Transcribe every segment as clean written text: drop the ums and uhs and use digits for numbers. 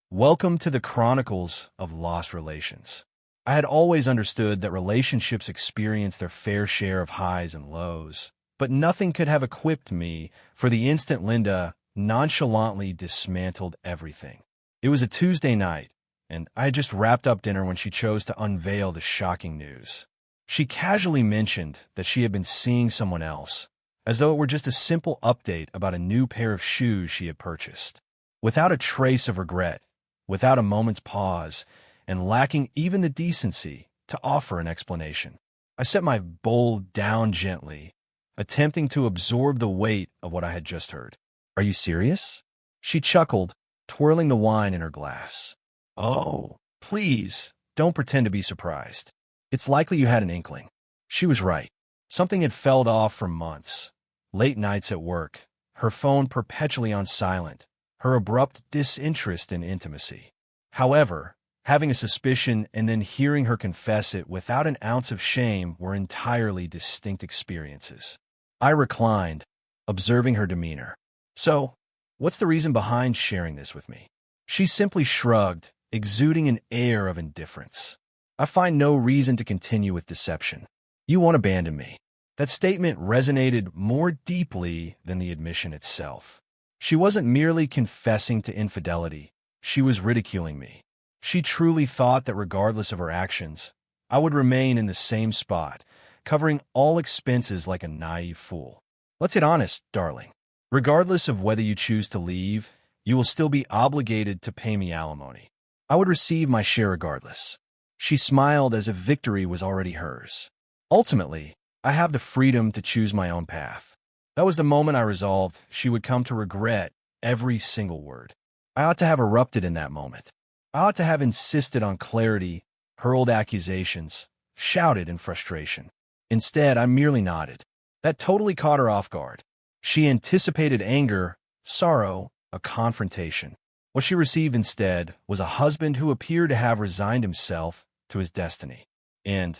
Welcome to the Chronicles of Lost Relations. I had always understood that relationships experience their fair share of highs and lows, but nothing could have equipped me for the instant Linda nonchalantly dismantled everything. It was a Tuesday night, and I had just wrapped up dinner when she chose to unveil the shocking news. She casually mentioned that she had been seeing someone else, as though it were just a simple update about a new pair of shoes she had purchased. Without a trace of regret, without a moment's pause, and lacking even the decency to offer an explanation, I set my bowl down gently, attempting to absorb the weight of what I had just heard. "Are you serious?" She chuckled, twirling the wine in her glass. "Oh, please, don't pretend to be surprised. It's likely you had an inkling." She was right. Something had felled off for months. Late nights at work, her phone perpetually on silent, her abrupt disinterest in intimacy. However, having a suspicion and then hearing her confess it without an ounce of shame were entirely distinct experiences. I reclined, observing her demeanor. "So, what's the reason behind sharing this with me?" She simply shrugged, exuding an air of indifference. "I find no reason to continue with deception. You won't abandon me." That statement resonated more deeply than the admission itself. She wasn't merely confessing to infidelity, she was ridiculing me. She truly thought that regardless of her actions, I would remain in the same spot, covering all expenses like a naive fool. "Let's get honest, darling. Regardless of whether you choose to leave, you will still be obligated to pay me alimony. I would receive my share regardless." She smiled as if victory was already hers. "Ultimately, I have the freedom to choose my own path." That was the moment I resolved she would come to regret every single word. I ought to have erupted in that moment. I ought to have insisted on clarity, hurled accusations, shouted in frustration. Instead, I merely nodded. That totally caught her off guard. She anticipated anger, sorrow, a confrontation. What she received instead was a husband who appeared to have resigned himself to his destiny. And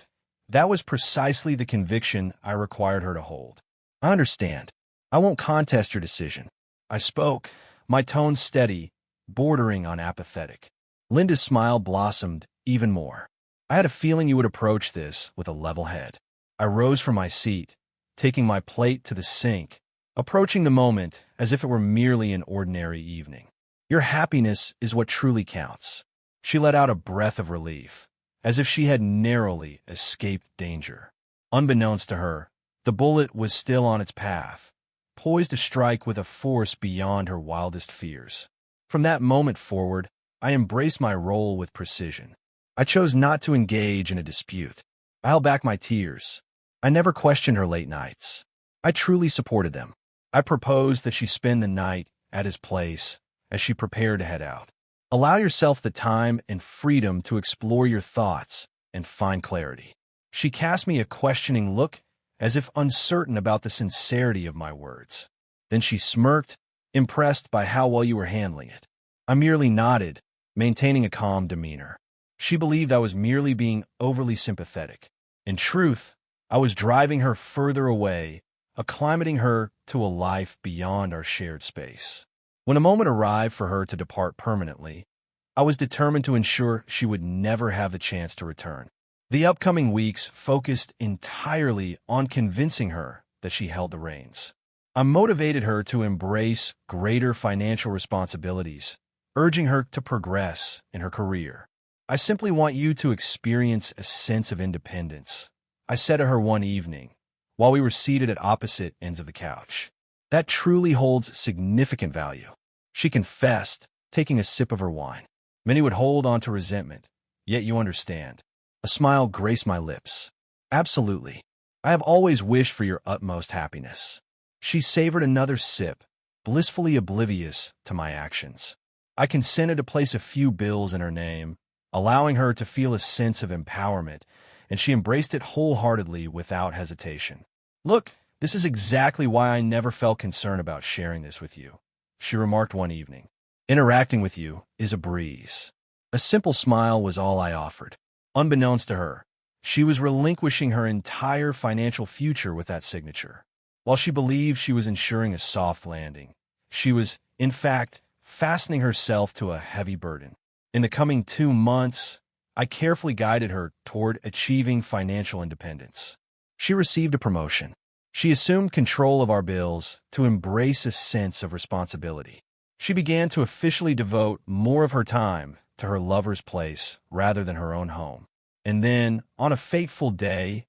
that was precisely the conviction I required her to hold. "I understand. I won't contest your decision." I spoke, my tone steady, bordering on apathetic. Linda's smile blossomed even more. "I had a feeling you would approach this with a level head." I rose from my seat, taking my plate to the sink, approaching the moment as if it were merely an ordinary evening. "Your happiness is what truly counts." She let out a breath of relief, as if she had narrowly escaped danger. Unbeknownst to her, the bullet was still on its path, poised to strike with a force beyond her wildest fears. From that moment forward, I embraced my role with precision. I chose not to engage in a dispute. I held back my tears. I never questioned her late nights. I truly supported them. I proposed that she spend the night at his place as she prepared to head out. "Allow yourself the time and freedom to explore your thoughts and find clarity." She cast me a questioning look, as if uncertain about the sincerity of my words. Then she smirked, impressed by how well you were handling it. I merely nodded, maintaining a calm demeanor. She believed I was merely being overly sympathetic. In truth, I was driving her further away, acclimating her to a life beyond our shared space. When a moment arrived for her to depart permanently, I was determined to ensure she would never have the chance to return. The upcoming weeks focused entirely on convincing her that she held the reins. I motivated her to embrace greater financial responsibilities, urging her to progress in her career. "I simply want you to experience a sense of independence," I said to her one evening, while we were seated at opposite ends of the couch. "That truly holds significant value." She confessed, taking a sip of her wine. "Many would hold on to resentment, yet you understand." A smile graced my lips. "Absolutely. I have always wished for your utmost happiness." She savored another sip, blissfully oblivious to my actions. I consented to place a few bills in her name, allowing her to feel a sense of empowerment, and she embraced it wholeheartedly without hesitation. "Look, this is exactly why I never felt concerned about sharing this with you," she remarked one evening. "Interacting with you is a breeze." A simple smile was all I offered. Unbeknownst to her, she was relinquishing her entire financial future with that signature. While she believed she was ensuring a soft landing, she was, in fact, fastening herself to a heavy burden. In the coming 2 months, I carefully guided her toward achieving financial independence. She received a promotion. She assumed control of our bills to embrace a sense of responsibility. She began to officially devote more of her time to her lover's place rather than her own home. And then, on a fateful day,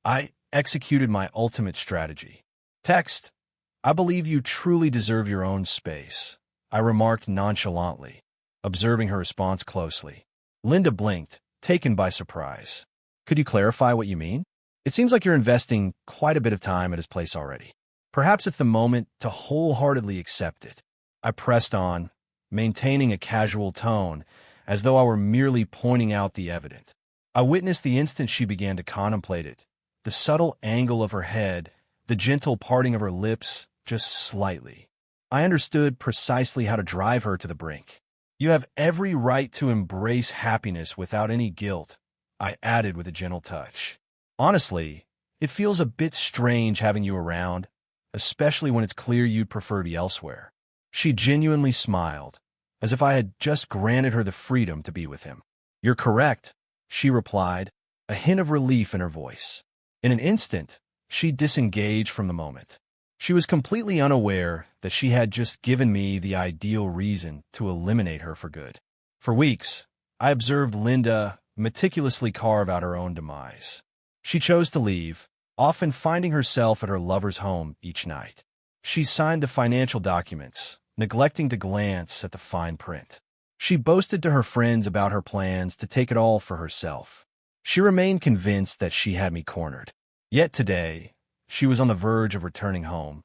I executed my ultimate strategy. Text, "I believe you truly deserve your own space," I remarked nonchalantly, observing her response closely. Linda blinked, taken by surprise. "Could you clarify what you mean? It seems like you're investing quite a bit of time at his place already. Perhaps it's the moment to wholeheartedly accept it." I pressed on, maintaining a casual tone, as though I were merely pointing out the evident. I witnessed the instant she began to contemplate it, the subtle angle of her head, the gentle parting of her lips, just slightly. I understood precisely how to drive her to the brink. "You have every right to embrace happiness without any guilt," I added with a gentle touch. "Honestly, it feels a bit strange having you around, especially when it's clear you'd prefer to be elsewhere." She genuinely smiled, as if I had just granted her the freedom to be with him. "You're correct," she replied, a hint of relief in her voice. In an instant, she disengaged from the moment. She was completely unaware that she had just given me the ideal reason to eliminate her for good. For weeks, I observed Linda meticulously carve out her own demise. She chose to leave, often finding herself at her lover's home each night. She signed the financial documents, neglecting to glance at the fine print. She boasted to her friends about her plans to take it all for herself. She remained convinced that she had me cornered. Yet today, she was on the verge of returning home,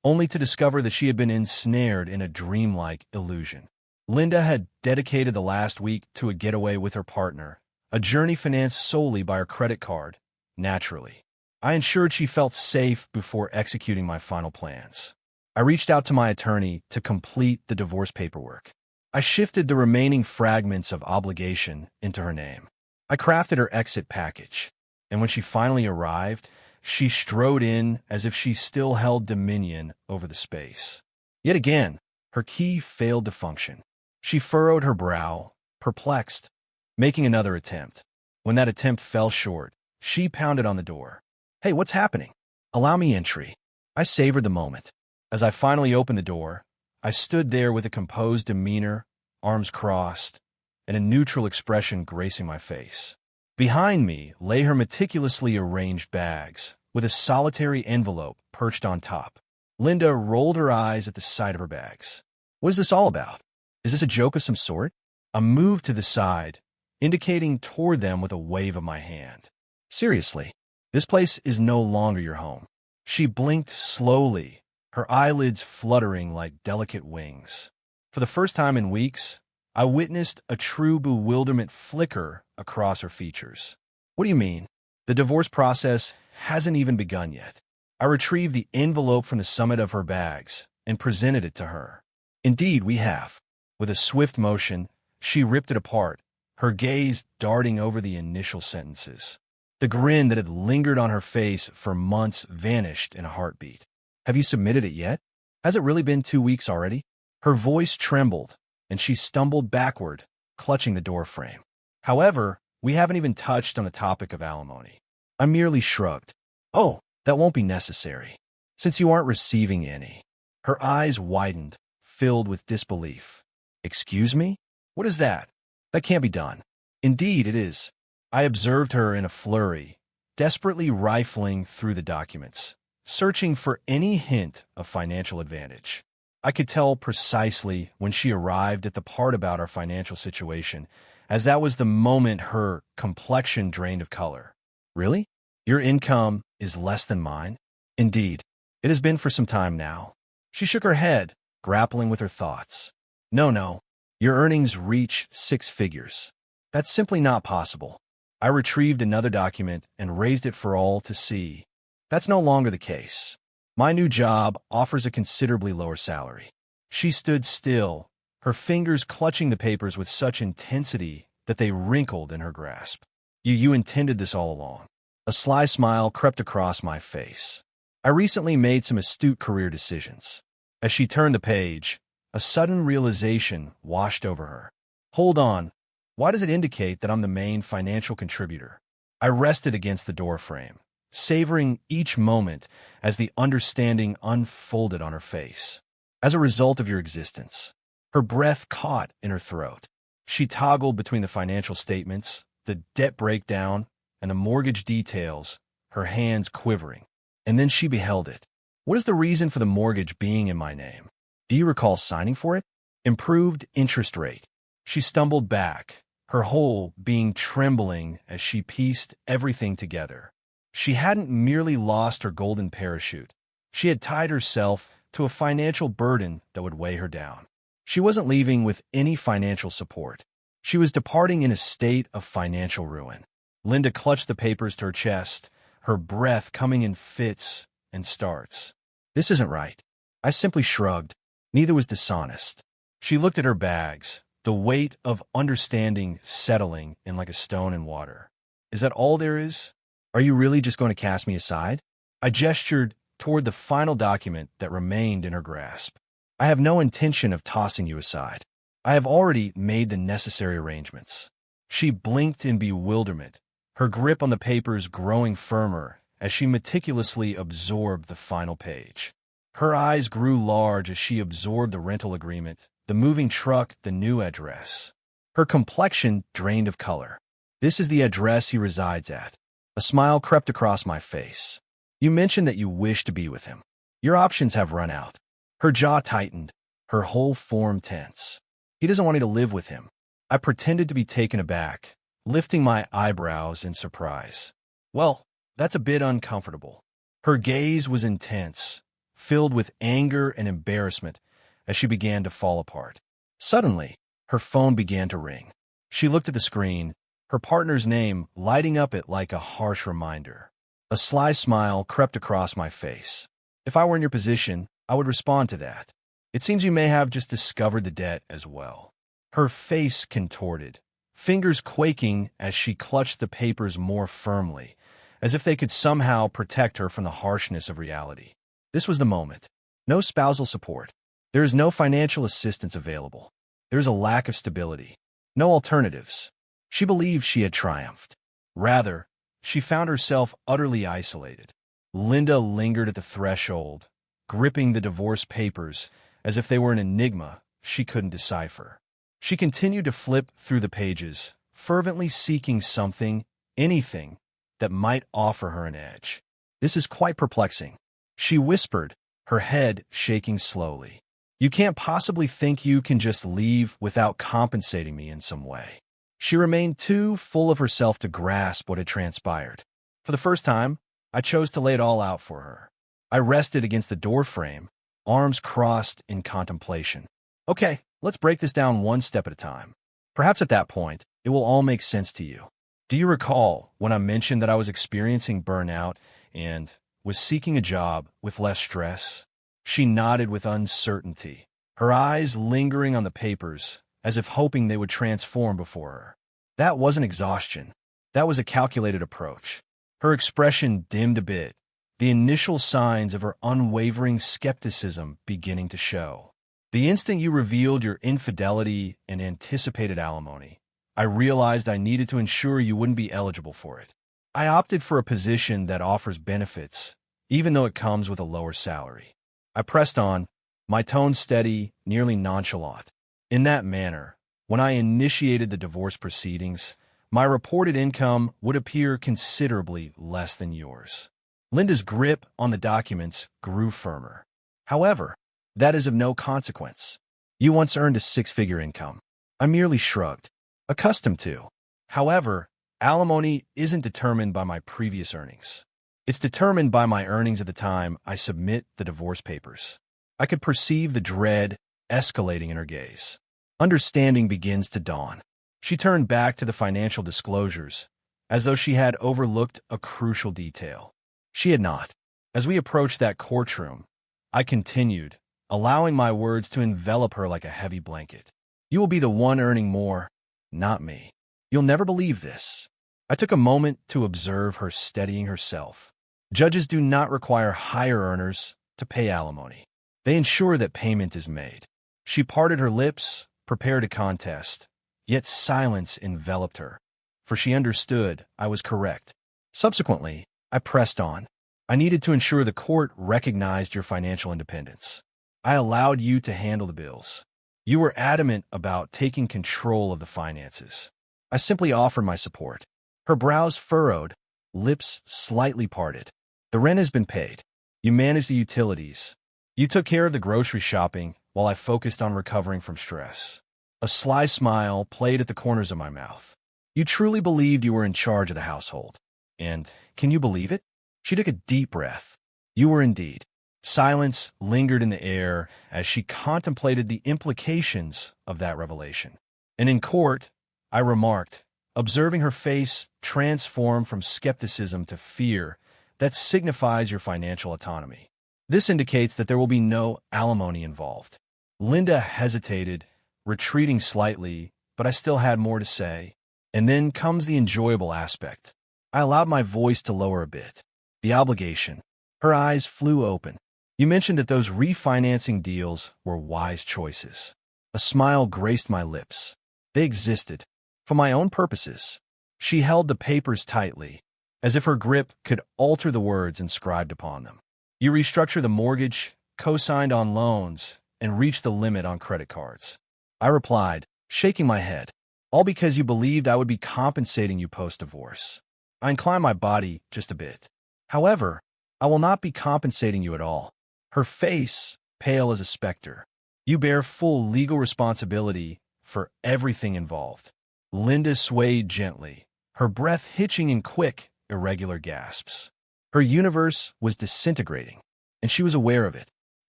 only to discover that she had been ensnared in a dreamlike illusion. Linda had dedicated the last week to a getaway with her partner, a journey financed solely by her credit card. Naturally, I ensured she felt safe before executing my final plans. I reached out to my attorney to complete the divorce paperwork. I shifted the remaining fragments of obligation into her name. I crafted her exit package, and when she finally arrived, she strode in as if she still held dominion over the space. Yet again, her key failed to function. She furrowed her brow, perplexed, making another attempt. When that attempt fell short, she pounded on the door. "Hey, what's happening? Allow me entry." I savored the moment. As I finally opened the door, I stood there with a composed demeanor, arms crossed, and a neutral expression gracing my face. Behind me lay her meticulously arranged bags, with a solitary envelope perched on top. Linda rolled her eyes at the sight of her bags. "What is this all about? Is this a joke of some sort?" I moved to the side, indicating toward them with a wave of my hand. "Seriously, this place is no longer your home." She blinked slowly, her eyelids fluttering like delicate wings. For the first time in weeks, I witnessed a true bewilderment flicker across her features. "What do you mean? The divorce process hasn't even begun yet." I retrieved the envelope from the summit of her bags and presented it to her. "Indeed, we have." With a swift motion, she ripped it apart, her gaze darting over the initial sentences. The grin that had lingered on her face for months vanished in a heartbeat. "Have you submitted it yet? Has it really been 2 weeks already?" Her voice trembled, and she stumbled backward, clutching the doorframe. "However, we haven't even touched on the topic of alimony." I merely shrugged. "Oh, that won't be necessary, since you aren't receiving any." Her eyes widened, filled with disbelief. "Excuse me? What is that? That can't be done." "Indeed, it is." I observed her in a flurry, desperately rifling through the documents, searching for any hint of financial advantage. I could tell precisely when she arrived at the part about our financial situation, as that was the moment her complexion drained of color. "Really? Your income is less than mine?" "Indeed. It has been for some time now." She shook her head, grappling with her thoughts. No. Your earnings reach 6 figures. That's simply not possible." I retrieved another document and raised it for all to see. "That's no longer the case. My new job offers a considerably lower salary." She stood still, her fingers clutching the papers with such intensity that they wrinkled in her grasp. You intended this all along." A sly smile crept across my face. "I recently made some astute career decisions." As she turned the page, A sudden realization washed over her. Hold on. Why does it indicate that I'm the main financial contributor? I rested against the doorframe, savoring each moment as the understanding unfolded on her face. As a result of your existence, her breath caught in her throat. She toggled between the financial statements, the debt breakdown, and the mortgage details, her hands quivering. And then she beheld it. What is the reason for the mortgage being in my name? Do you recall signing for it? Improved interest rate. She stumbled back, her whole being trembling as she pieced everything together. She hadn't merely lost her golden parachute. She had tied herself to a financial burden that would weigh her down. She wasn't leaving with any financial support. She was departing in a state of financial ruin. Linda clutched the papers to her chest, her breath coming in fits and starts. This isn't right. I simply shrugged. Neither was dishonest. She looked at her bags, the weight of understanding settling in like a stone in water. Is that all there is? Are you really just going to cast me aside? I gestured toward the final document that remained in her grasp. I have no intention of tossing you aside. I have already made the necessary arrangements. She blinked in bewilderment, her grip on the papers growing firmer as she meticulously absorbed the final page. Her eyes grew large as she absorbed the rental agreement, the moving truck, the new address. Her complexion drained of color. This is the address he resides at. A smile crept across my face. You mentioned that you wish to be with him. Your options have run out. Her jaw tightened, her whole form tense. He doesn't want me to live with him. I pretended to be taken aback, lifting my eyebrows in surprise. Well, that's a bit uncomfortable. Her gaze was intense, filled with anger and embarrassment as she began to fall apart. Suddenly, her phone began to ring. She looked at the screen, her partner's name lighting up it like a harsh reminder. A sly smile crept across my face. If I were in your position, I would respond to that. It seems you may have just discovered the debt as well. Her face contorted, fingers quaking as she clutched the papers more firmly, as if they could somehow protect her from the harshness of reality. This was the moment. No spousal support. There is no financial assistance available. There is a lack of stability. No alternatives. She believed she had triumphed. Rather, she found herself utterly isolated. Linda lingered at the threshold, gripping the divorce papers as if they were an enigma she couldn't decipher. She continued to flip through the pages, fervently seeking something, anything, that might offer her an edge. This is quite perplexing, she whispered, her head shaking slowly. You can't possibly think you can just leave without compensating me in some way. She remained too full of herself to grasp what had transpired. For the first time, I chose to lay it all out for her. I rested against the doorframe, arms crossed in contemplation. Okay, let's break this down one step at a time. Perhaps at that point, it will all make sense to you. Do you recall when I mentioned that I was experiencing burnout and was seeking a job with less stress? She nodded with uncertainty, her eyes lingering on the papers, as if hoping they would transform before her. That wasn't exhaustion. That was a calculated approach. Her expression dimmed a bit, the initial signs of her unwavering skepticism beginning to show. The instant you revealed your infidelity and anticipated alimony, I realized I needed to ensure you wouldn't be eligible for it. I opted for a position that offers benefits, even though it comes with a lower salary. I pressed on, my tone steady, nearly nonchalant. In that manner, when I initiated the divorce proceedings, my reported income would appear considerably less than yours. Linda's grip on the documents grew firmer. However, that is of no consequence. You once earned a six-figure income. I merely shrugged. Accustomed to. However, alimony isn't determined by my previous earnings. It's determined by my earnings at the time I submit the divorce papers. I could perceive the dread escalating in her gaze. Understanding begins to dawn. She turned back to the financial disclosures, as though she had overlooked a crucial detail. She had not. As we approached that courtroom, I continued, allowing my words to envelop her like a heavy blanket. You will be the one earning more, not me. You'll never believe this. I took a moment to observe her steadying herself. Judges do not require higher earners to pay alimony. They ensure that payment is made. She parted her lips, prepared a contest, yet silence enveloped her, for she understood I was correct. Subsequently, I pressed on. I needed to ensure the court recognized your financial independence. I allowed you to handle the bills. You were adamant about taking control of the finances. I simply offered my support. Her brows furrowed, lips slightly parted. The rent has been paid. You managed the utilities. You took care of the grocery shopping while I focused on recovering from stress. A sly smile played at the corners of my mouth. You truly believed you were in charge of the household. And, can you believe it? She took a deep breath. You were indeed. Silence lingered in the air as she contemplated the implications of that revelation. And in court, I remarked, observing her face transform from skepticism to fear, that signifies your financial autonomy. This indicates that there will be no alimony involved. Linda hesitated, retreating slightly, but I still had more to say. And then comes the enjoyable aspect. I allowed my voice to lower a bit. The obligation. Her eyes flew open. You mentioned that those refinancing deals were wise choices. A smile graced my lips. They existed. For my own purposes. She held the papers tightly, as if her grip could alter the words inscribed upon them. You restructured the mortgage, co-signed on loans, and reached the limit on credit cards. I replied, shaking my head, all because you believed I would be compensating you post-divorce. I inclined my body just a bit. However, I will not be compensating you at all. Her face, pale as a specter. You bear full legal responsibility for everything involved. Linda swayed gently, her breath hitching in quick, irregular gasps. Her universe was disintegrating, and she was aware of it.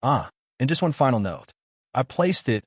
And just one final note. I placed it,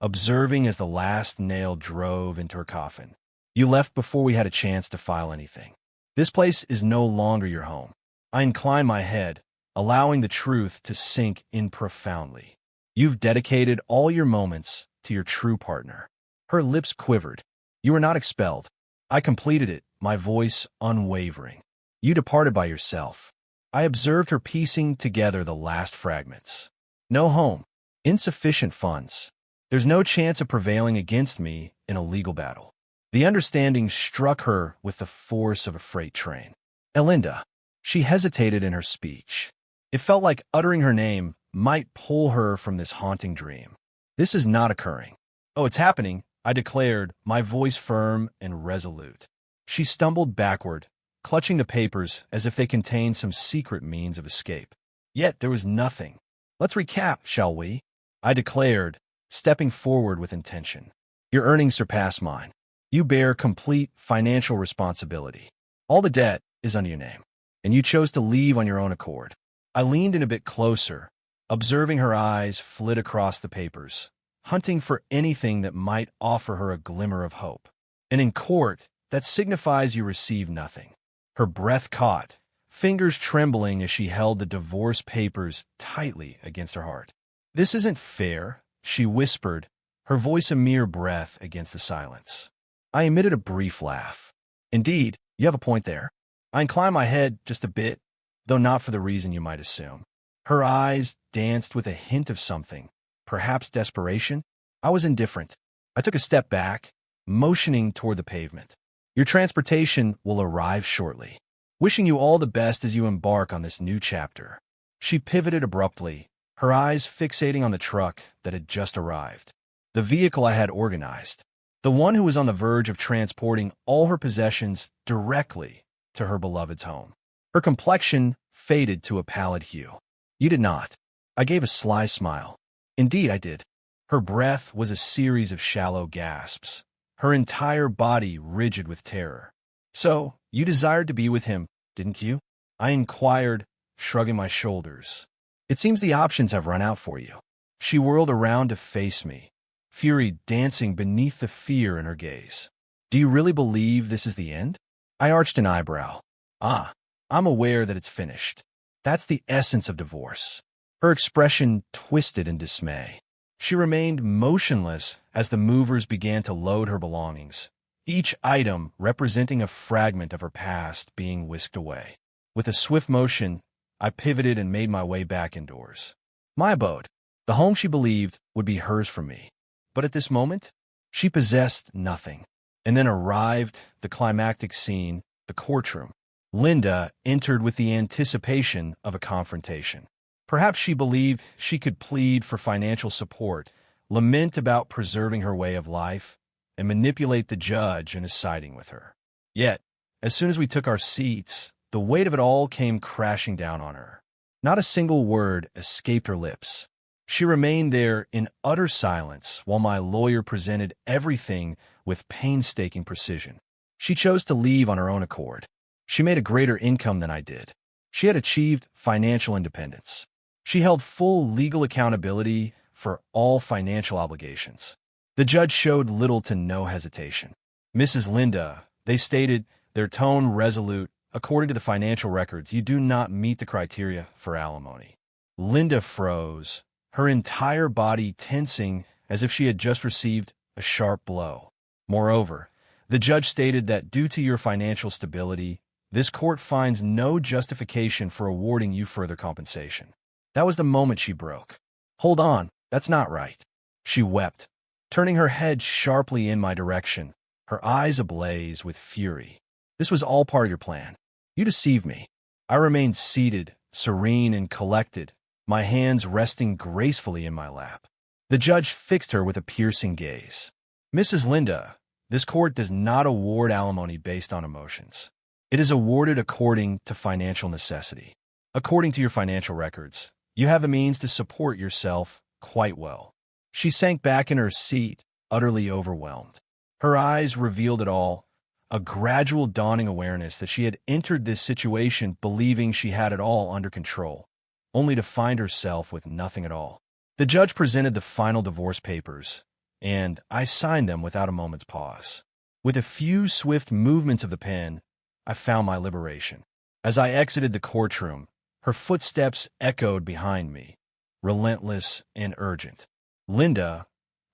observing as the last nail drove into her coffin. You left before we had a chance to file anything. This place is no longer your home. I inclined my head, allowing the truth to sink in profoundly. You've dedicated all your moments to your true partner. Her lips quivered. You were not expelled. I completed it, my voice unwavering. You departed by yourself. I observed her piecing together the last fragments. No home. Insufficient funds. There's no chance of prevailing against me in a legal battle. The understanding struck her with the force of a freight train. Elinda. She hesitated in her speech. It felt like uttering her name might pull her from this haunting dream. This is not occurring. Oh, it's happening, I declared, my voice firm and resolute. She stumbled backward, clutching the papers as if they contained some secret means of escape. Yet there was nothing. Let's recap, shall we? I declared, stepping forward with intention. Your earnings surpass mine. You bear complete financial responsibility. All the debt is under your name, and you chose to leave on your own accord. I leaned in a bit closer, observing her eyes flit across the papers, hunting for anything that might offer her a glimmer of hope. And in court, that signifies you receive nothing. Her breath caught, fingers trembling as she held the divorce papers tightly against her heart. This isn't fair, she whispered, her voice a mere breath against the silence. I emitted a brief laugh. Indeed, you have a point there. I inclined my head just a bit, though not for the reason you might assume. Her eyes danced with a hint of something, perhaps desperation. I was indifferent. I took a step back, motioning toward the pavement. Your transportation will arrive shortly. Wishing you all the best as you embark on this new chapter. She pivoted abruptly, her eyes fixating on the truck that had just arrived. The vehicle I had organized. The one who was on the verge of transporting all her possessions directly to her beloved's home. Her complexion faded to a pallid hue. You did not. I gave a sly smile. Indeed, I did. Her breath was a series of shallow gasps, her entire body rigid with terror. So, you desired to be with him, didn't you? I inquired, shrugging my shoulders. It seems the options have run out for you. She whirled around to face me, fury dancing beneath the fear in her gaze. Do you really believe this is the end? I arched an eyebrow. I'm aware that it's finished. That's the essence of divorce. Her expression twisted in dismay. She remained motionless as the movers began to load her belongings, each item representing a fragment of her past being whisked away. With a swift motion, I pivoted and made my way back indoors. My abode. The home she believed would be hers from me. But at this moment, she possessed nothing. And then arrived the climactic scene, the courtroom. Linda entered with the anticipation of a confrontation. Perhaps she believed she could plead for financial support, lament about preserving her way of life, and manipulate the judge into siding with her. Yet, as soon as we took our seats, the weight of it all came crashing down on her. Not a single word escaped her lips. She remained there in utter silence while my lawyer presented everything with painstaking precision. She chose to leave on her own accord. She made a greater income than I did. She had achieved financial independence. She held full legal accountability for all financial obligations. The judge showed little to no hesitation. Mrs. Linda, they stated, their tone resolute, according to the financial records, you do not meet the criteria for alimony. Linda froze, her entire body tensing as if she had just received a sharp blow. Moreover, the judge stated that due to your financial stability, this court finds no justification for awarding you further compensation. That was the moment she broke. Hold on, that's not right. She wept, turning her head sharply in my direction, her eyes ablaze with fury. This was all part of your plan. You deceived me. I remained seated, serene and collected, my hands resting gracefully in my lap. The judge fixed her with a piercing gaze. Mrs. Linda, this court does not award alimony based on emotions. It is awarded according to financial necessity. According to your financial records, you have the means to support yourself quite well. She sank back in her seat, utterly overwhelmed. Her eyes revealed it all, a gradual dawning awareness that she had entered this situation believing she had it all under control, only to find herself with nothing at all. The judge presented the final divorce papers, and I signed them without a moment's pause. With a few swift movements of the pen, I found my liberation. As I exited the courtroom, her footsteps echoed behind me, relentless and urgent. Linda,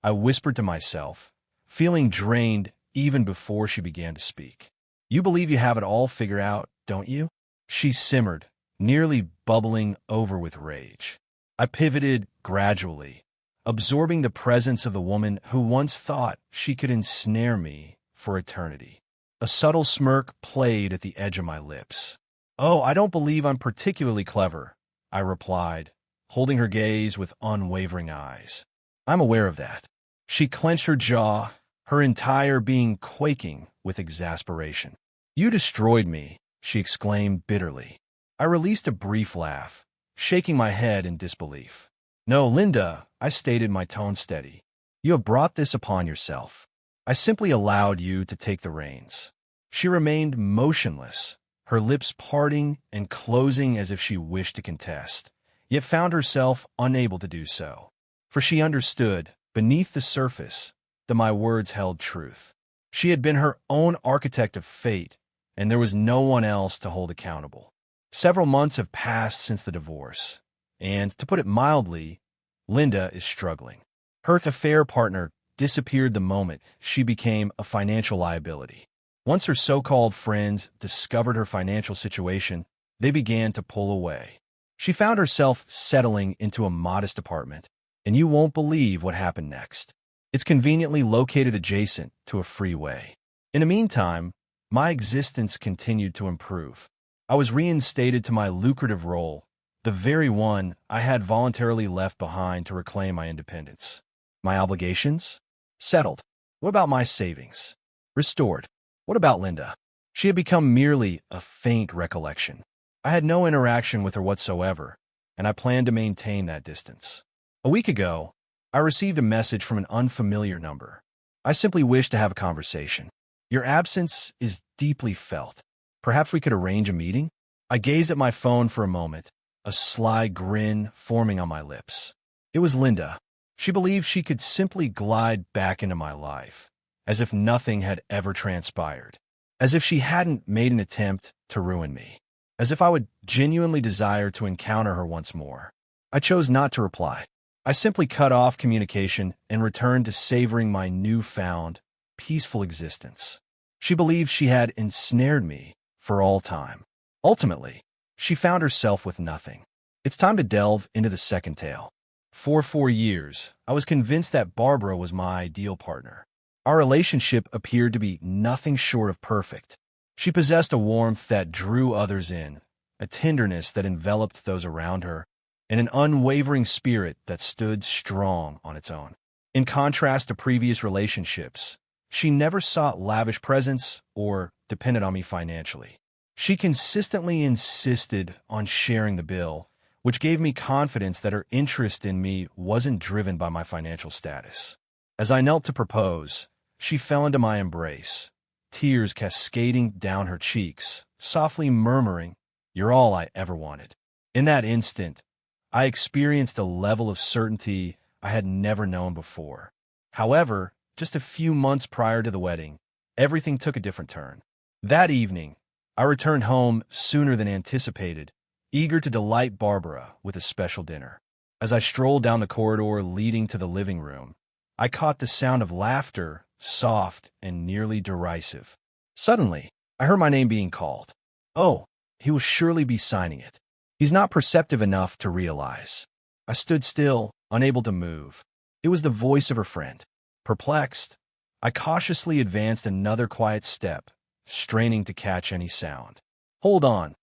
I whispered to myself, feeling drained even before she began to speak. You believe you have it all figured out, don't you? She simmered, nearly bubbling over with rage. I pivoted gradually, absorbing the presence of the woman who once thought she could ensnare me for eternity. A subtle smirk played at the edge of my lips. Oh, I don't believe I'm particularly clever, I replied, holding her gaze with unwavering eyes. I'm aware of that. She clenched her jaw, her entire being quaking with exasperation. You destroyed me, she exclaimed bitterly. I released a brief laugh, shaking my head in disbelief. No, Linda, I stated, my tone steady. You have brought this upon yourself. I simply allowed you to take the reins. She remained motionless, her lips parting and closing as if she wished to contest, yet found herself unable to do so. For she understood, beneath the surface, that my words held truth. She had been her own architect of fate, and there was no one else to hold accountable. Several months have passed since the divorce, and, to put it mildly, Linda is struggling. Her affair partner disappeared the moment she became a financial liability. Once her so-called friends discovered her financial situation, they began to pull away. She found herself settling into a modest apartment, and you won't believe what happened next. It's conveniently located adjacent to a freeway. In the meantime, my existence continued to improve. I was reinstated to my lucrative role, the very one I had voluntarily left behind to reclaim my independence. My obligations? Settled. What about my savings? Restored. What about Linda? She had become merely a faint recollection. I had no interaction with her whatsoever, and I planned to maintain that distance. A week ago, I received a message from an unfamiliar number. I simply wish to have a conversation. Your absence is deeply felt. Perhaps we could arrange a meeting? I gazed at my phone for a moment, a sly grin forming on my lips. It was Linda. She believed she could simply glide back into my life, as if nothing had ever transpired, as if she hadn't made an attempt to ruin me, as if I would genuinely desire to encounter her once more. I chose not to reply. I simply cut off communication and returned to savoring my newfound, peaceful existence. She believed she had ensnared me for all time. Ultimately, she found herself with nothing. It's time to delve into the second tale. For 4 years, I was convinced that Barbara was my ideal partner. Our relationship appeared to be nothing short of perfect. She possessed a warmth that drew others in, a tenderness that enveloped those around her, and an unwavering spirit that stood strong on its own. In contrast to previous relationships, she never sought lavish presents or depended on me financially. She consistently insisted on sharing the bill, which gave me confidence that her interest in me wasn't driven by my financial status. As I knelt to propose, she fell into my embrace, tears cascading down her cheeks, softly murmuring, "You're all I ever wanted." In that instant, I experienced a level of certainty I had never known before. However, just a few months prior to the wedding, everything took a different turn. That evening, I returned home sooner than anticipated, eager to delight Barbara with a special dinner. As I strolled down the corridor leading to the living room, I caught the sound of laughter, soft and nearly derisive. Suddenly, I heard my name being called. Oh, he will surely be signing it. He's not perceptive enough to realize. I stood still, unable to move. It was the voice of her friend. Perplexed, I cautiously advanced another quiet step, straining to catch any sound. "Hold on.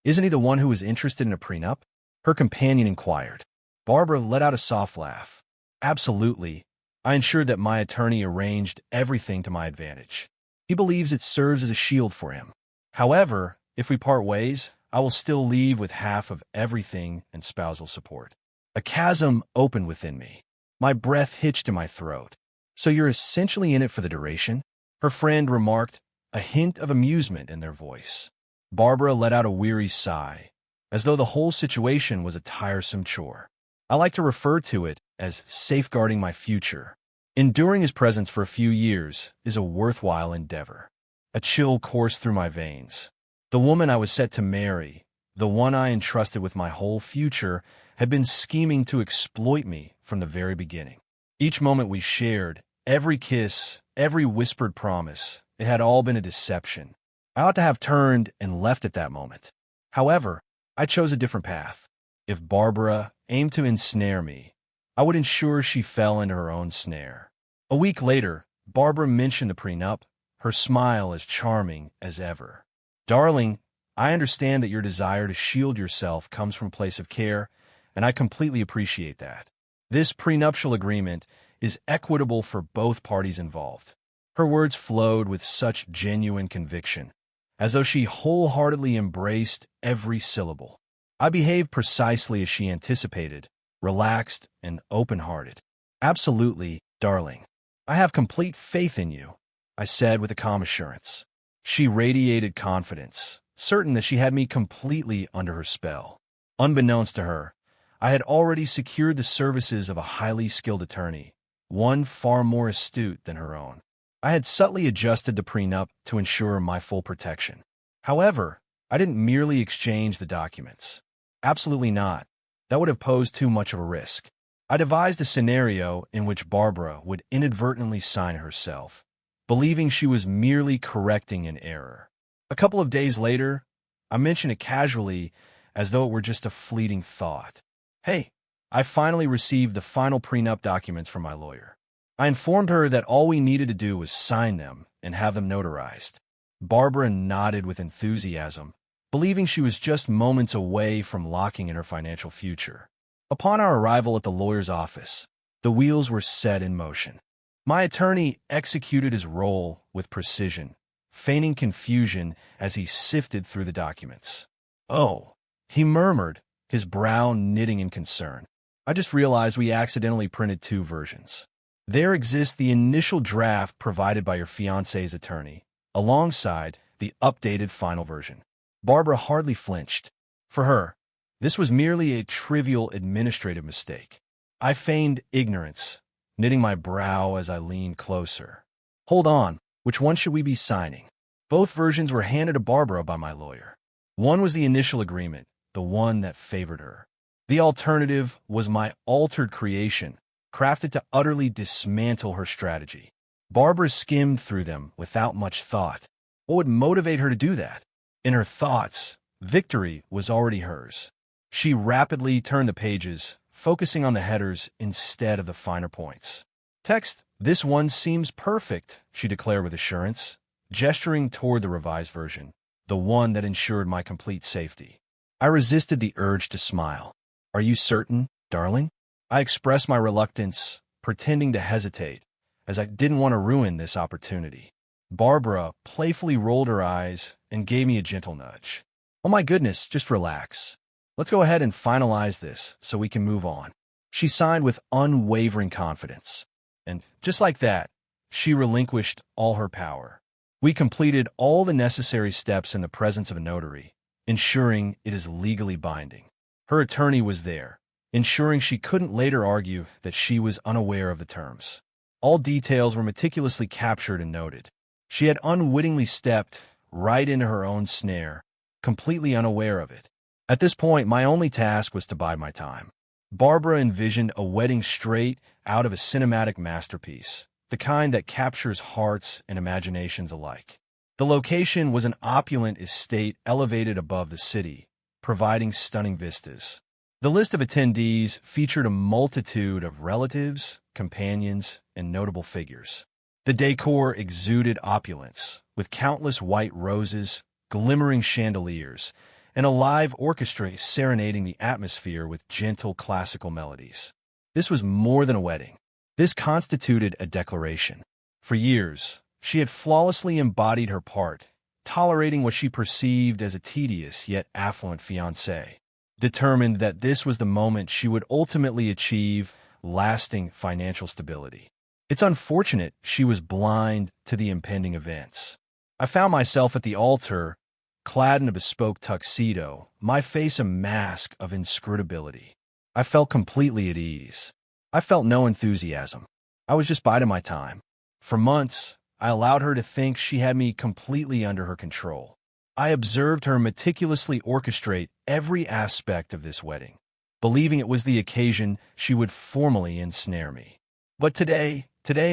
Isn't he the one who was interested in a prenup?" her companion inquired. Barbara let out a soft laugh. "Absolutely. I ensured that my attorney arranged everything to my advantage. He believes it serves as a shield for him. However, if we part ways, I will still leave with half of everything and spousal support." A chasm opened within me. My breath hitched in my throat. "So you're essentially in it for the duration?" her friend remarked, a hint of amusement in their voice. Barbara let out a weary sigh, as though the whole situation was a tiresome chore. I like to refer to it as safeguarding my future. Enduring his presence for a few years is a worthwhile endeavor. A chill coursed through my veins. The woman I was set to marry, the one I entrusted with my whole future, had been scheming to exploit me from the very beginning. Each moment we shared, every kiss, every whispered promise, it had all been a deception. I ought to have turned and left at that moment. However, I chose a different path. If Barbara aimed to ensnare me, I would ensure she fell into her own snare. A week later, Barbara mentioned the prenup, her smile as charming as ever. "Darling, I understand that your desire to shield yourself comes from a place of care, and I completely appreciate that. This prenuptial agreement is equitable for both parties involved." Her words flowed with such genuine conviction, as though she wholeheartedly embraced every syllable. I behaved precisely as she anticipated, relaxed and open-hearted. "Absolutely, darling. I have complete faith in you," I said with a calm assurance. She radiated confidence, certain that she had me completely under her spell. Unbeknownst to her, I had already secured the services of a highly skilled attorney, one far more astute than her own. I had subtly adjusted the prenup to ensure my full protection. However, I didn't merely exchange the documents. Absolutely not. That would have posed too much of a risk. I devised a scenario in which Barbara would inadvertently sign herself, believing she was merely correcting an error. A couple of days later, I mentioned it casually as though it were just a fleeting thought. "Hey, I finally received the final prenup documents from my lawyer." I informed her that all we needed to do was sign them and have them notarized. Barbara nodded with enthusiasm, believing she was just moments away from locking in her financial future. Upon our arrival at the lawyer's office, the wheels were set in motion. My attorney executed his role with precision, feigning confusion as he sifted through the documents. "Oh," he murmured, his brow knitting in concern. "I just realized we accidentally printed 2 versions. There exists the initial draft provided by your fiancé's attorney, alongside the updated final version." Barbara hardly flinched. For her, this was merely a trivial administrative mistake. I feigned ignorance, knitting my brow as I leaned closer. "Hold on, which one should we be signing?" Both versions were handed to Barbara by my lawyer. One was the initial agreement, the one that favored her. The alternative was my altered creation, crafted to utterly dismantle her strategy. Barbara skimmed through them without much thought. What would motivate her to do that? In her thoughts, victory was already hers. She rapidly turned the pages, focusing on the headers instead of the finer points. Text, "This one seems perfect," she declared with assurance, gesturing toward the revised version, the one that ensured my complete safety. I resisted the urge to smile. "Are you certain, darling?" I expressed my reluctance, pretending to hesitate, as I didn't want to ruin this opportunity. Barbara playfully rolled her eyes and gave me a gentle nudge. "Oh my goodness, just relax. Let's go ahead and finalize this so we can move on." She signed with unwavering confidence. And just like that, she relinquished all her power. We completed all the necessary steps in the presence of a notary, ensuring it is legally binding. Her attorney was there, ensuring she couldn't later argue that she was unaware of the terms. All details were meticulously captured and noted. She had unwittingly stepped right into her own snare, completely unaware of it. At this point, my only task was to bide my time. Barbara envisioned a wedding straight out of a cinematic masterpiece, the kind that captures hearts and imaginations alike. The location was an opulent estate elevated above the city, providing stunning vistas. The list of attendees featured a multitude of relatives, companions, and notable figures. The decor exuded opulence, with countless white roses, glimmering chandeliers, and a live orchestra serenading the atmosphere with gentle classical melodies. This was more than a wedding. This constituted a declaration. For years, she had flawlessly embodied her part, tolerating what she perceived as a tedious yet affluent fiancé, determined that this was the moment she would ultimately achieve lasting financial stability. It's unfortunate she was blind to the impending events. I found myself at the altar, clad in a bespoke tuxedo, my face a mask of inscrutability. I felt completely at ease. I felt no enthusiasm. I was just biding my time. For months, I allowed her to think she had me completely under her control. I observed her meticulously orchestrate every aspect of this wedding, believing it was the occasion she would formally ensnare me. But today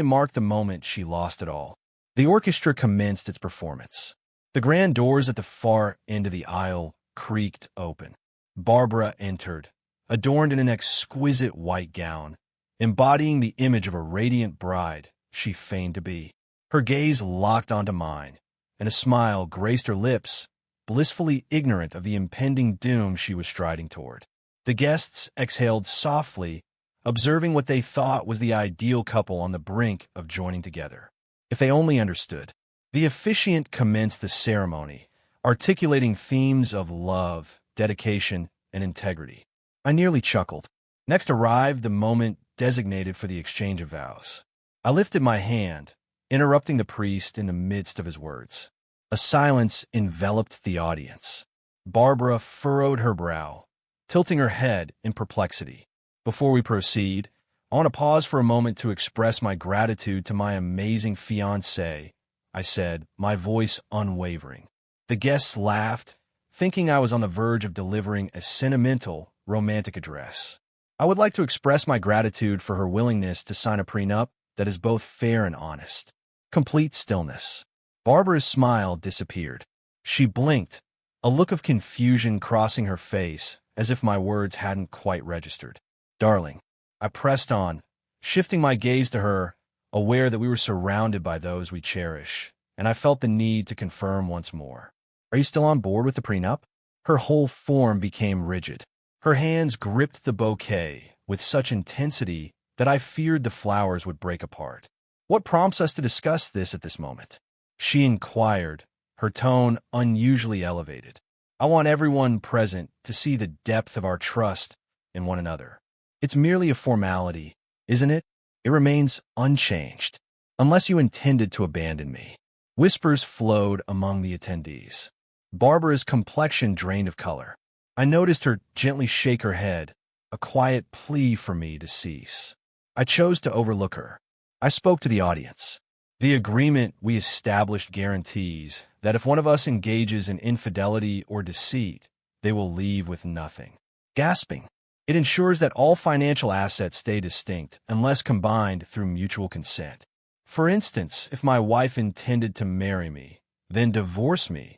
marked the moment she lost it all. The orchestra commenced its performance. The grand doors at the far end of the aisle creaked open. Barbara entered, adorned in an exquisite white gown, embodying the image of a radiant bride she feigned to be. Her gaze locked onto mine, and a smile graced her lips, blissfully ignorant of the impending doom she was striding toward. The guests exhaled softly, observing what they thought was the ideal couple on the brink of joining together. If they only understood. The officiant commenced the ceremony, articulating themes of love, dedication, and integrity. I nearly chuckled. Next arrived the moment designated for the exchange of vows. I lifted my hand, interrupting the priest in the midst of his words. A silence enveloped the audience. Barbara furrowed her brow, tilting her head in perplexity. Before we proceed, I want to pause for a moment to express my gratitude to my amazing fiancé, I said, my voice unwavering. The guests laughed, thinking I was on the verge of delivering a sentimental, romantic address. I would like to express my gratitude for her willingness to sign a prenup that is both fair and honest. Complete stillness. Barbara's smile disappeared. She blinked, a look of confusion crossing her face, as if my words hadn't quite registered. "Darling," I pressed on, shifting my gaze to her, aware that we were surrounded by those we cherish, and I felt the need to confirm once more. "Are you still on board with the prenup?" Her whole form became rigid. Her hands gripped the bouquet with such intensity that I feared the flowers would break apart. "What prompts us to discuss this at this moment?" she inquired, her tone unusually elevated. "I want everyone present to see the depth of our trust in one another. It's merely a formality, isn't it? It remains unchanged, unless you intended to abandon me." Whispers flowed among the attendees. Barbara's complexion drained of color. I noticed her gently shake her head, a quiet plea for me to cease. I chose to overlook her. I spoke to the audience. "The agreement we established guarantees that if one of us engages in infidelity or deceit, they will leave with nothing." Gasping. "It ensures that all financial assets stay distinct unless combined through mutual consent. For instance, if my wife intended to marry me, then divorce me,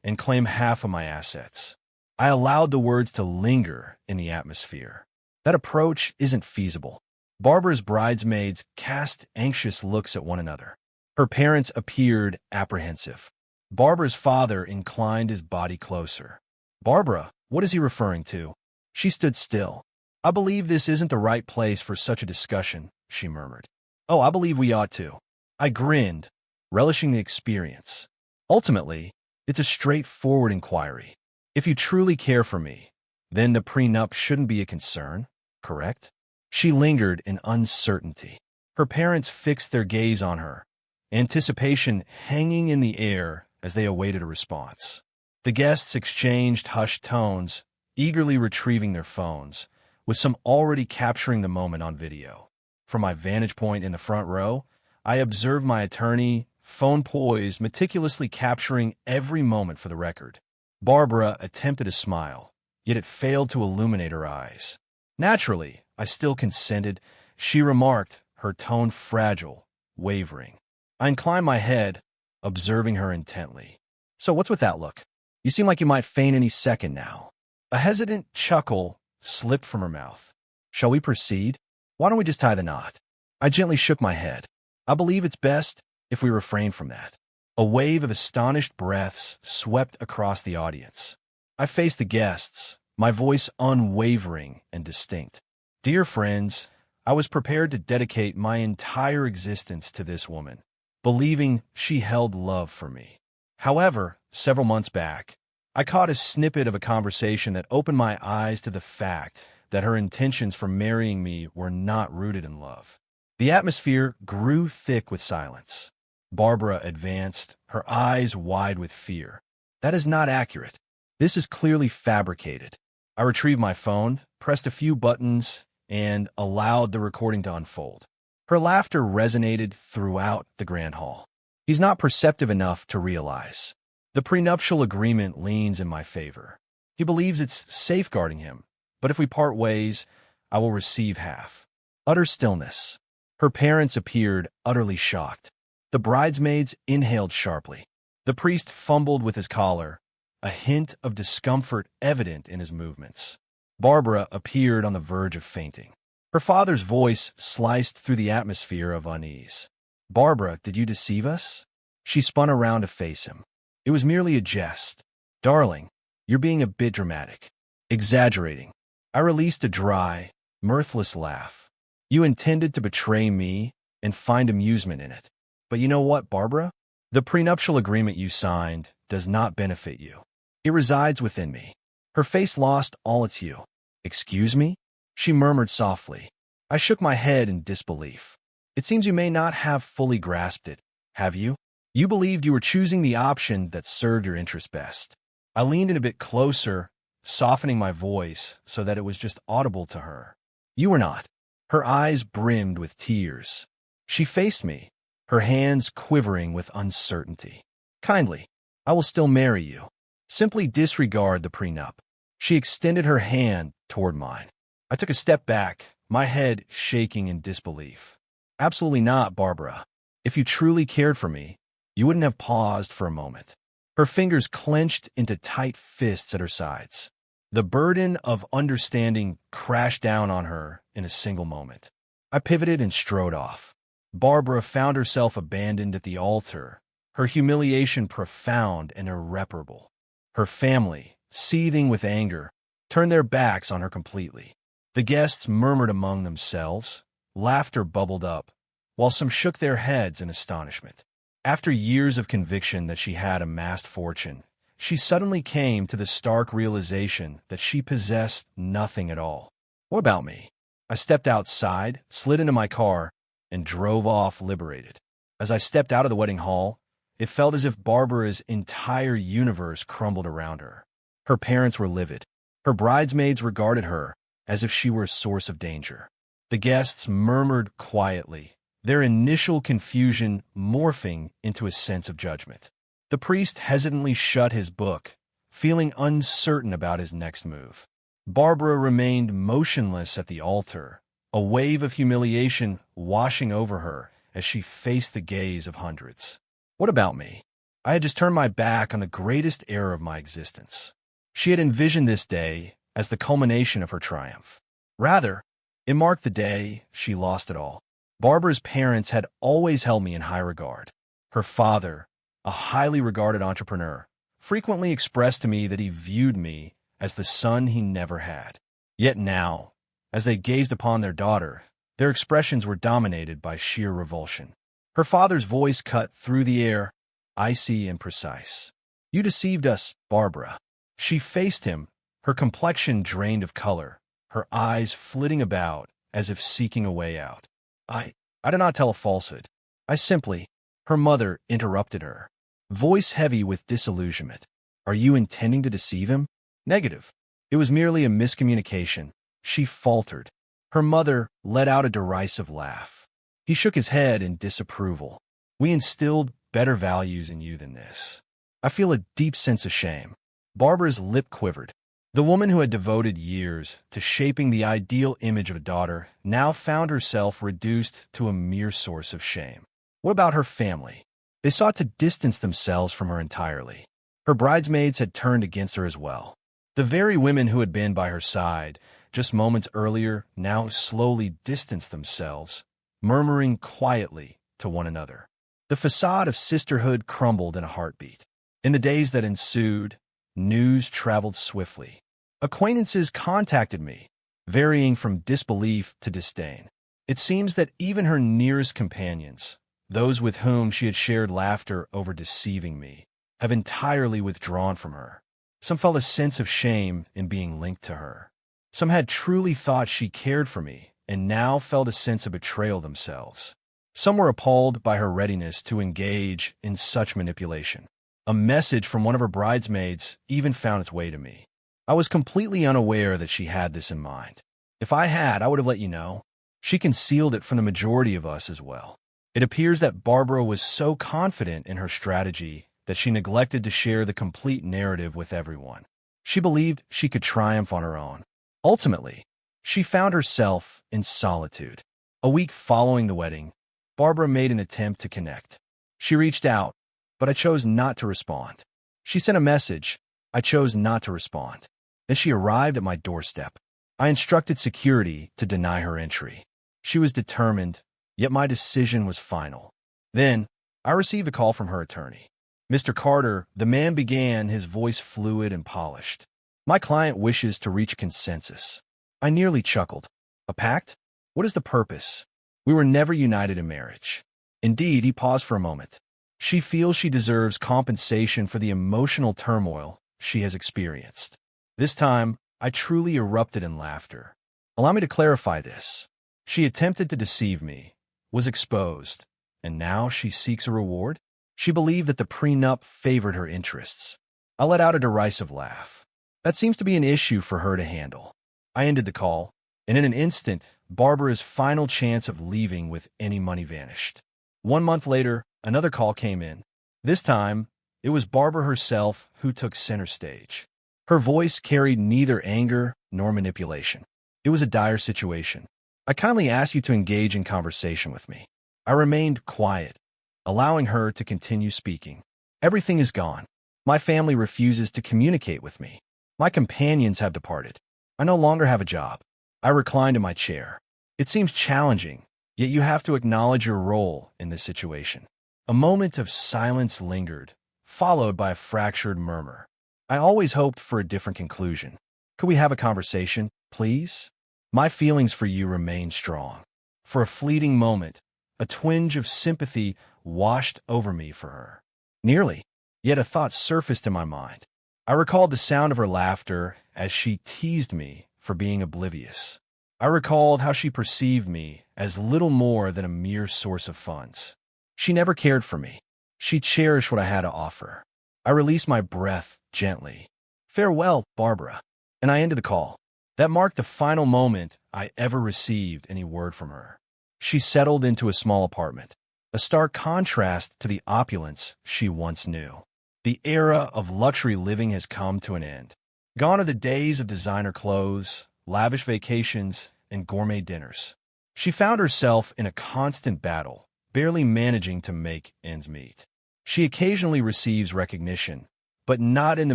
and claim half of my assets." I allowed the words to linger in the atmosphere. That approach isn't feasible. Barbara's bridesmaids cast anxious looks at one another. Her parents appeared apprehensive. Barbara's father inclined his body closer. "Barbara, what is he referring to?" She stood still. "I believe this isn't the right place for such a discussion," she murmured. "Oh, I believe we ought to." I grinned, relishing the experience. Ultimately, it's a straightforward inquiry. If you truly care for me, then the prenup shouldn't be a concern, correct? She lingered in uncertainty. Her parents fixed their gaze on her, anticipation hanging in the air as they awaited a response. The guests exchanged hushed tones, eagerly retrieving their phones, with some already capturing the moment on video. From my vantage point in the front row, I observed my attorney, phone poised, meticulously capturing every moment for the record. Barbara attempted a smile, yet it failed to illuminate her eyes. "Naturally, I still consented," she remarked, her tone fragile, wavering. I inclined my head, observing her intently. "So what's with that look? You seem like you might faint any second now." A hesitant chuckle slipped from her mouth. "Shall we proceed? Why don't we just tie the knot?" I gently shook my head. "I believe it's best if we refrain from that." A wave of astonished breaths swept across the audience. I faced the guests, my voice unwavering and distinct. "Dear friends, I was prepared to dedicate my entire existence to this woman, believing she held love for me. However, several months back, I caught a snippet of a conversation that opened my eyes to the fact that her intentions for marrying me were not rooted in love." The atmosphere grew thick with silence. Barbara advanced, her eyes wide with fear. "That is not accurate. This is clearly fabricated." I retrieved my phone, pressed a few buttons, and allowed the recording to unfold. Her laughter resonated throughout the grand hall. "He's not perceptive enough to realize. The prenuptial agreement leans in my favor. He believes it's safeguarding him, but if we part ways, I will receive half." Utter stillness. Her parents appeared utterly shocked. The bridesmaids inhaled sharply. The priest fumbled with his collar, a hint of discomfort evident in his movements. Barbara appeared on the verge of fainting. Her father's voice sliced through the atmosphere of unease. "Barbara, did you deceive us?" She spun around to face him. "It was merely a jest." "Darling, you're being a bit dramatic. Exaggerating." I released a dry, mirthless laugh. "You intended to betray me and find amusement in it. But you know what, Barbara? The prenuptial agreement you signed does not benefit you. It resides within me." Her face lost all its hue. "Excuse me?" she murmured softly. I shook my head in disbelief. "It seems you may not have fully grasped it, have you? You believed you were choosing the option that served your interests best." I leaned in a bit closer, softening my voice so that it was just audible to her. "You were not." Her eyes brimmed with tears. She faced me, her hands quivering with uncertainty. "Kindly, I will still marry you. Simply disregard the prenup." She extended her hand toward mine. I took a step back, my head shaking in disbelief. "Absolutely not, Barbara. If you truly cared for me, you wouldn't have paused for a moment." Her fingers clenched into tight fists at her sides. The burden of understanding crashed down on her in a single moment. I pivoted and strode off. Barbara found herself abandoned at the altar, her humiliation profound and irreparable. Her family, seething with anger, turned their backs on her completely. The guests murmured among themselves, laughter bubbled up, while some shook their heads in astonishment. After years of conviction that she had amassed fortune, she suddenly came to the stark realization that she possessed nothing at all. What about me? I stepped outside, slid into my car, and drove off liberated. As I stepped out of the wedding hall, it felt as if Barbara's entire universe crumbled around her. Her parents were livid. Her bridesmaids regarded her as if she were a source of danger. The guests murmured quietly, their initial confusion morphing into a sense of judgment. The priest hesitantly shut his book, feeling uncertain about his next move. Barbara remained motionless at the altar, a wave of humiliation washing over her as she faced the gaze of hundreds. What about me? I had just turned my back on the greatest error of my existence. She had envisioned this day as the culmination of her triumph. Rather, it marked the day she lost it all. Barbara's parents had always held me in high regard. Her father, a highly regarded entrepreneur, frequently expressed to me that he viewed me as the son he never had. Yet now, as they gazed upon their daughter, their expressions were dominated by sheer revulsion. Her father's voice cut through the air, icy and precise. "You deceived us, Barbara." She faced him, her complexion drained of color, her eyes flitting about as if seeking a way out. I did not tell a falsehood. I simply—" Her mother interrupted her, voice heavy with disillusionment. "Are you intending to deceive him?" "Negative. It was merely a miscommunication." She faltered. Her mother let out a derisive laugh. He shook his head in disapproval. "We instilled better values in you than this." I feel a deep sense of shame. Barbara's lip quivered. The woman who had devoted years to shaping the ideal image of a daughter now found herself reduced to a mere source of shame. What about her family? They sought to distance themselves from her entirely. Her bridesmaids had turned against her as well. The very women who had been by her side just moments earlier now slowly distanced themselves, murmuring quietly to one another. The facade of sisterhood crumbled in a heartbeat. In the days that ensued, news traveled swiftly. Acquaintances contacted me, varying from disbelief to disdain. It seems that even her nearest companions, those with whom she had shared laughter over deceiving me, have entirely withdrawn from her. Some felt a sense of shame in being linked to her. Some had truly thought she cared for me and now felt a sense of betrayal themselves. Some were appalled by her readiness to engage in such manipulation. A message from one of her bridesmaids even found its way to me. I was completely unaware that she had this in mind. If I had, I would have let you know. She concealed it from the majority of us as well. It appears that Barbara was so confident in her strategy that she neglected to share the complete narrative with everyone. She believed she could triumph on her own. Ultimately, she found herself in solitude. A week following the wedding, Barbara made an attempt to connect. She reached out, but I chose not to respond. She sent a message. I chose not to respond. Then she arrived at my doorstep. I instructed security to deny her entry. She was determined, yet my decision was final. Then, I received a call from her attorney. "Mr. Carter," the man began, his voice fluid and polished. "My client wishes to reach a consensus." I nearly chuckled. "A pact? What is the purpose? We were never united in marriage." Indeed, he paused for a moment. "She feels she deserves compensation for the emotional turmoil she has experienced." This time, I truly erupted in laughter. "Allow me to clarify this. She attempted to deceive me, was exposed, and now she seeks a reward?" She believed that the prenup favored her interests. I let out a derisive laugh. "That seems to be an issue for her to handle." I ended the call, and in an instant, Barbara's final chance of leaving with any money vanished. 1 month later, another call came in. This time, it was Barbara herself who took center stage. Her voice carried neither anger nor manipulation. It was a dire situation. "I kindly ask you to engage in conversation with me." I remained quiet, allowing her to continue speaking. "Everything is gone. My family refuses to communicate with me. My companions have departed. I no longer have a job." I reclined in my chair. "It seems challenging, yet you have to acknowledge your role in this situation." A moment of silence lingered, followed by a fractured murmur. "I always hoped for a different conclusion. Could we have a conversation, please?" My feelings for you remain strong. For a fleeting moment, a twinge of sympathy washed over me for her. Nearly, yet a thought surfaced in my mind. I recalled the sound of her laughter as she teased me for being oblivious. I recalled how she perceived me as little more than a mere source of funds. She never cared for me. She cherished what I had to offer. I released my breath gently. "Farewell, Barbara." And I ended the call. That marked the final moment I ever received any word from her. She settled into a small apartment, a stark contrast to the opulence she once knew. The era of luxury living has come to an end. Gone are the days of designer clothes, lavish vacations, and gourmet dinners. She found herself in a constant battle, barely managing to make ends meet. She occasionally receives recognition, but not in the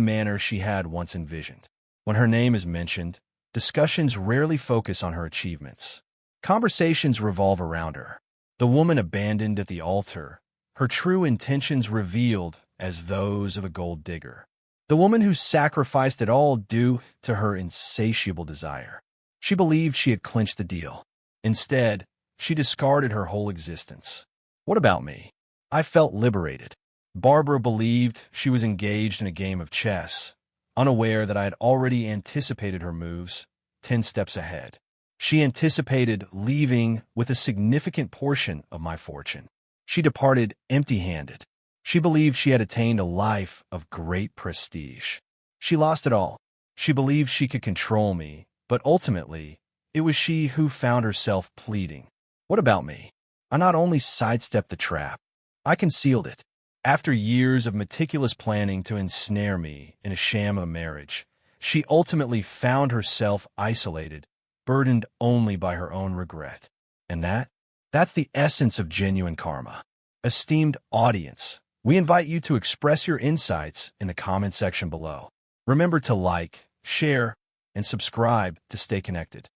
manner she had once envisioned. When her name is mentioned, Discussions rarely focus on her achievements. Conversations revolve around her. The woman abandoned at the altar, her true intentions revealed as those of a gold digger. The woman who sacrificed it all due to her insatiable desire. She believed she had clinched the deal. Instead, she discarded her whole existence. What about me? I felt liberated. Barbara believed she was engaged in a game of chess, unaware that I had already anticipated her moves 10 steps ahead. She anticipated leaving with a significant portion of my fortune. She departed empty-handed. She believed she had attained a life of great prestige. She lost it all. She believed she could control me, but ultimately, it was she who found herself pleading. What about me? I not only sidestepped the trap, I concealed it. After years of meticulous planning to ensnare me in a sham of marriage, she ultimately found herself isolated, burdened only by her own regret. And that's the essence of genuine karma. Esteemed audience, we invite you to express your insights in the comment section below. Remember to like, share, and subscribe to stay connected.